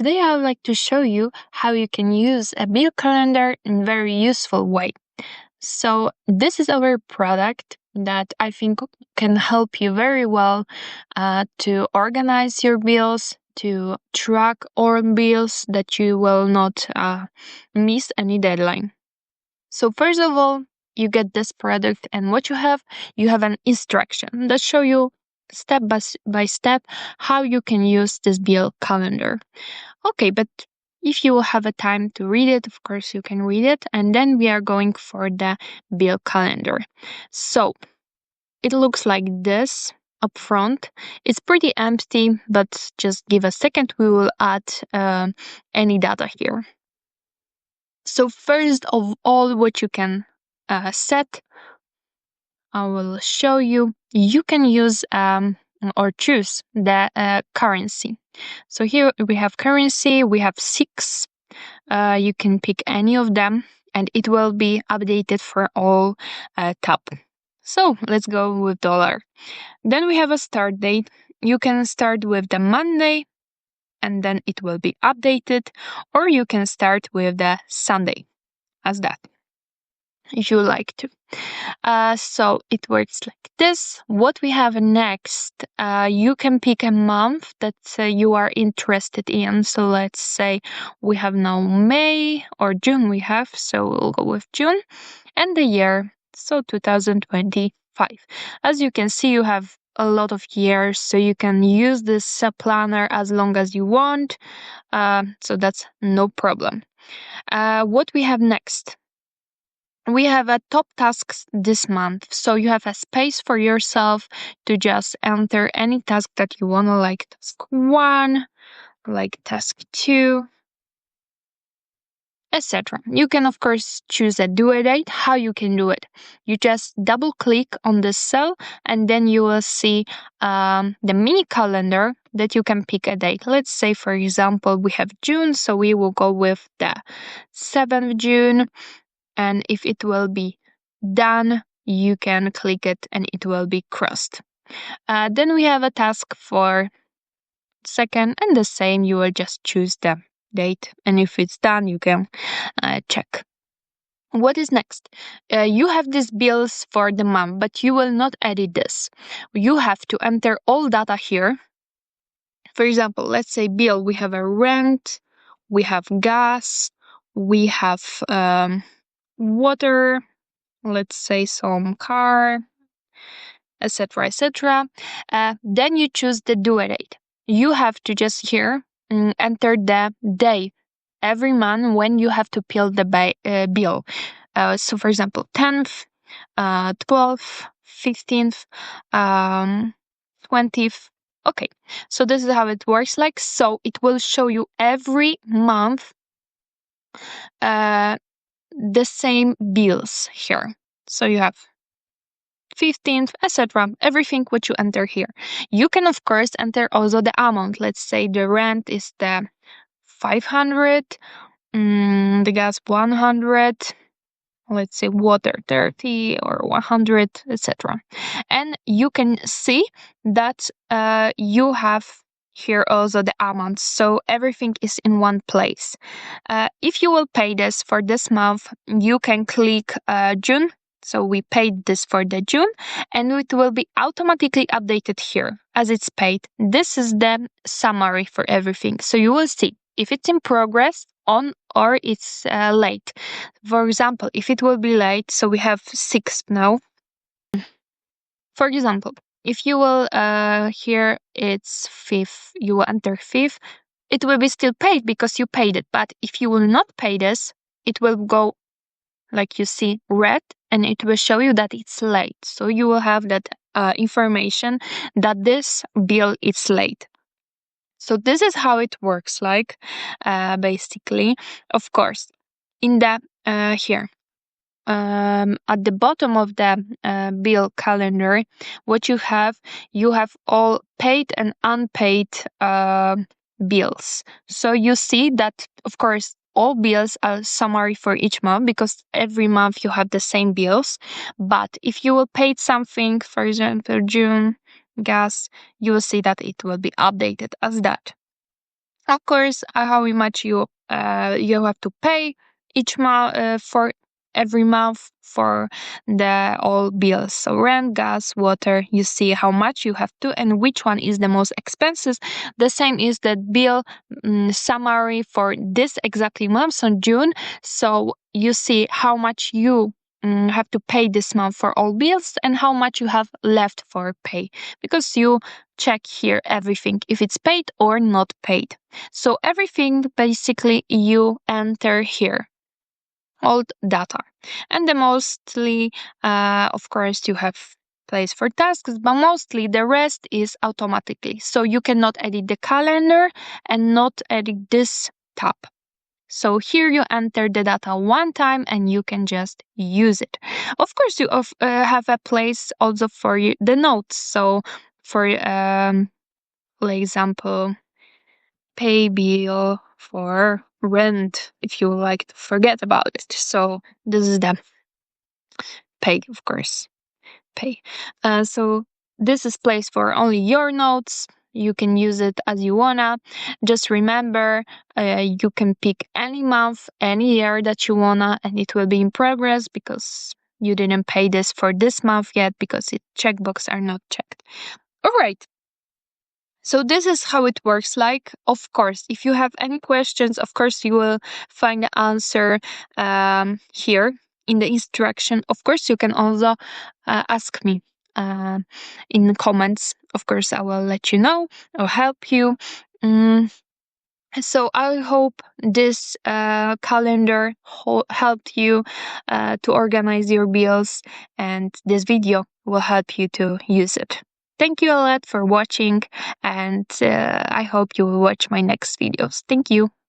Today I would like to show you how you can use a bill calendar in a very useful way. So this is our product that I think can help you very well to organize your bills, to track all bills that you will not miss any deadline. So first of all, you get this product, and what you have an instruction that show you step by step how you can use this bill calendar. Okay, but if you have a time to read it, of course you can read it, and then we are going for the bill calendar. So it looks like this up front. It's pretty empty, but just give a second, we will add any data here. So first of all, what you can set, I will show you. You can use or choose the currency. So here we have currency, we have 6. You can pick any of them and it will be updated for all tab. So let's go with dollar. Then we have a start date. You can start with the Monday and then it will be updated, or you can start with the Sunday as that, if you like to. So it works like this. What we have next, you can pick a month that you are interested in. So let's say we have now May or June we have, so we'll go with June, and the year, so 2025. As you can see, you have a lot of years, so you can use this planner as long as you want, so that's no problem. What we have next, we have a top tasks this month, so you have a space for yourself to just enter any task that you want to, like task 1, like task 2, etc. You can of course choose a due date. How you can do it, you just double click on the cell and then you will see the mini calendar that you can pick a date. Let's say for example we have June, so we will go with the 7th June. And if it will be done, you can click it and it will be crossed. Then we have a task for 2nd, and the same, you will just choose the date. And if it's done, you can check. What is next? You have these bills for the month, but you will not edit this. You have to enter all data here. For example, let's say bill, we have a rent, we have gas, we have water, let's say some car, etc., etc. Then you choose the due date. You have to just here enter the day every month when you have to pay the bill. So for example, 10th, 12th, 15th, 20th. Okay, so this is how it works like. So it will show you every month the same bills here. So you have 15th, etc. Everything what you enter here. You can of course enter also the amount. Let's say the rent is the 500, the gas 100, let's say water 30 or 100, etc. And you can see that you have here also the amounts, so everything is in one place. If you will pay this for this month, you can click June. So we paid this for the June, and it will be automatically updated here as it's paid. This is the summary for everything. So you will see if it's in progress on or it's late. For example, if it will be late, so we have 6 now. For example, if you will here it's 5th, you will enter 5th, it will be still paid because you paid it. But if you will not pay this, it will go, like you see, red, and it will show you that it's late. So you will have that information that this bill is late. So this is how it works like, basically. Of course, in the here at the bottom of the bill calendar, what you have all paid and unpaid bills. So you see that of course all bills are summary for each month because every month you have the same bills. But if you will pay something, for example June gas, you will see that it will be updated as that. Of course, how much you have to pay each month for every month for the all bills. So rent, gas, water. You see how much you have to and which one is the most expensive. The same is the bill summary for this exactly month on June. So you see how much you have to pay this month for all bills and how much you have left for pay because you check here everything if it's paid or not paid. So everything basically you enter here, all data. And the mostly, of course, you have place for tasks, but mostly the rest is automatically. So you cannot edit the calendar and not edit this tab. So here you enter the data one time and you can just use it. Of course, you have a place also for the notes. So for example, pay bill for rent if you like to forget about it. So this is the pay, of course, pay. So this is place for only your notes. You can use it as you wanna. Just remember, you can pick any month, any year that you wanna, and it will be in progress because you didn't pay this for this month yet because it checkbox are not checked. All right. So this is how it works like. Of course, if you have any questions, of course, you will find the answer here in the instruction. Of course, you can also ask me in the comments. Of course, I will let you know or help you. Mm, so I hope this calendar helped you to organize your bills, and this video will help you to use it. Thank you a lot for watching, and I hope you will watch my next videos. Thank you.